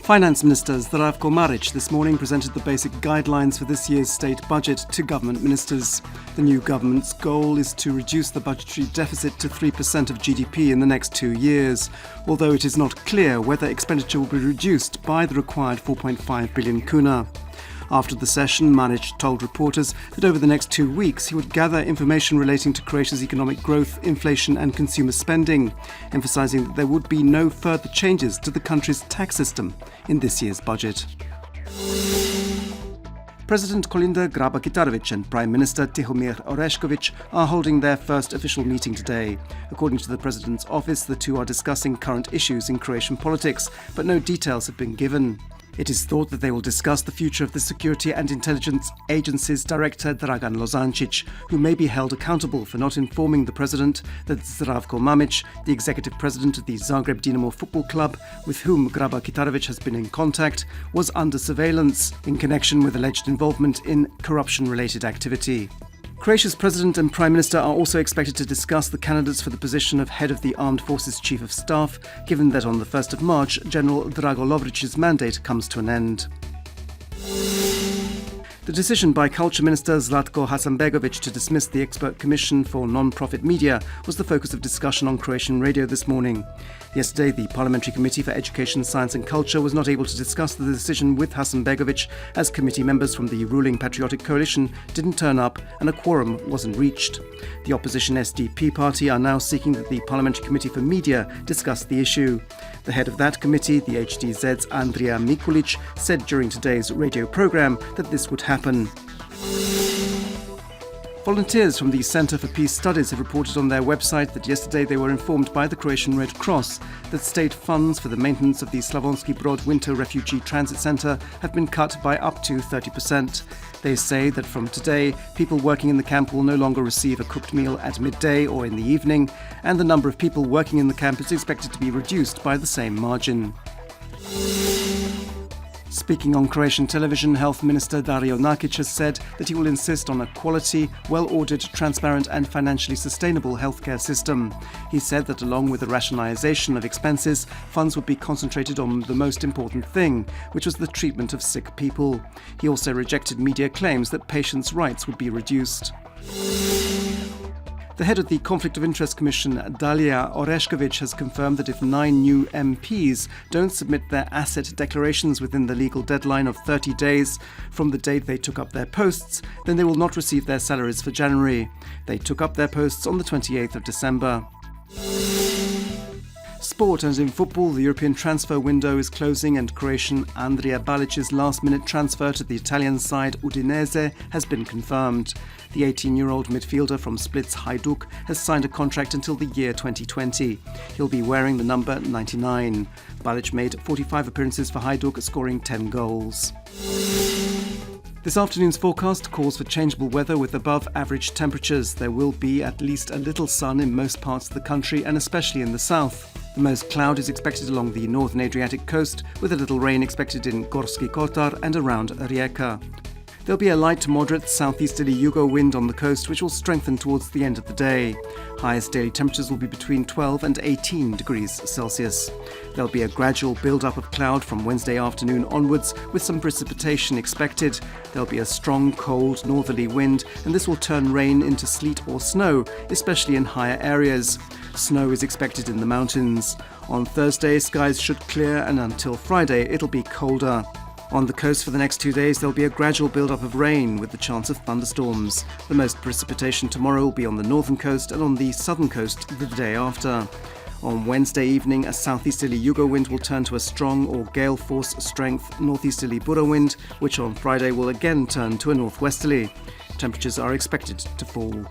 Finance Minister Zdravko Maric this morning presented the basic guidelines for this year's state budget to government ministers. The new government's goal is to reduce the budgetary deficit to 3% of GDP in the next 2 years, although it is not clear whether expenditure will be reduced by the required 4.5 billion kuna. After the session, Maric told reporters that over the next 2 weeks he would gather information relating to Croatia's economic growth, inflation and consumer spending, emphasising that there would be no further changes to the country's tax system in this year's budget. President Kolinda Grabar-Kitarović and Prime Minister Tihomir Orešković are holding their first official meeting today. According to the President's office, the two are discussing current issues in Croatian politics, but no details have been given. It is thought that they will discuss the future of the Security and Intelligence Agency's director Dragan Lozancic, who may be held accountable for not informing the President that Zdravko Mamić, the executive president of the Zagreb Dinamo football club, with whom Grabar-Kitarović has been in contact, was under surveillance in connection with alleged involvement in corruption-related activity. Croatia's President and Prime Minister are also expected to discuss the candidates for the position of Head of the Armed Forces Chief of Staff, given that on the 1st of March, General Drago Lovric's mandate comes to an end. The decision by Culture Minister Zlatko Hasanbegović to dismiss the Expert Commission for Non-Profit Media was the focus of discussion on Croatian radio this morning. Yesterday, the Parliamentary Committee for Education, Science and Culture was not able to discuss the decision with Hasanbegović as committee members from the ruling Patriotic Coalition didn't turn up and a quorum wasn't reached. The opposition SDP party are now seeking that the Parliamentary Committee for Media discuss the issue. The head of that committee, the HDZ's Andrija Mikulić, said during today's radio programme that this would happen. Volunteers from the Centre for Peace Studies have reported on their website that yesterday they were informed by the Croatian Red Cross that state funds for the maintenance of the Slavonski Brod Winter Refugee Transit Centre have been cut by up to 30%. They say that from today, people working in the camp will no longer receive a cooked meal at midday or in the evening, and the number of people working in the camp is expected to be reduced by the same margin. Speaking on Croatian television, Health Minister Dario Nakic has said that he will insist on a quality, well-ordered, transparent and financially sustainable healthcare system. He said that along with the rationalisation of expenses, funds would be concentrated on the most important thing, which was the treatment of sick people. He also rejected media claims that patients' rights would be reduced. The head of the Conflict of Interest Commission, Dalija Orešković, has confirmed that if 9 new MPs don't submit their asset declarations within the legal deadline of 30 days from the date they took up their posts, then they will not receive their salaries for January. They took up their posts on the 28th of December. Sport, and in football, the European transfer window is closing and Croatian Andrija Balic's last-minute transfer to the Italian side Udinese has been confirmed. The 18-year-old midfielder from Split's Hajduk has signed a contract until the year 2020. He'll be wearing the number 99. Balic made 45 appearances for Hajduk, scoring 10 goals. This afternoon's forecast calls for changeable weather with above-average temperatures. There will be at least a little sun in most parts of the country and especially in the south. The most cloud is expected along the northern Adriatic coast, with a little rain expected in Gorski Kotar and around Rijeka. There'll be a light to moderate southeasterly Yugo wind on the coast, which will strengthen towards the end of the day. Highest daily temperatures will be between 12 and 18 degrees Celsius. There'll be a gradual build-up of cloud from Wednesday afternoon onwards, with some precipitation expected. There'll be a strong, cold, northerly wind, and this will turn rain into sleet or snow, especially in higher areas. Snow is expected in the mountains. On Thursday, skies should clear, and until Friday, it'll be colder. On the coast for the next 2 days, there'll be a gradual build-up of rain with the chance of thunderstorms. The most precipitation tomorrow will be on the northern coast and on the southern coast the day after. On Wednesday evening, a southeasterly Yugo wind will turn to a strong or gale force strength northeasterly Bura wind, which on Friday will again turn to a northwesterly. Temperatures are expected to fall.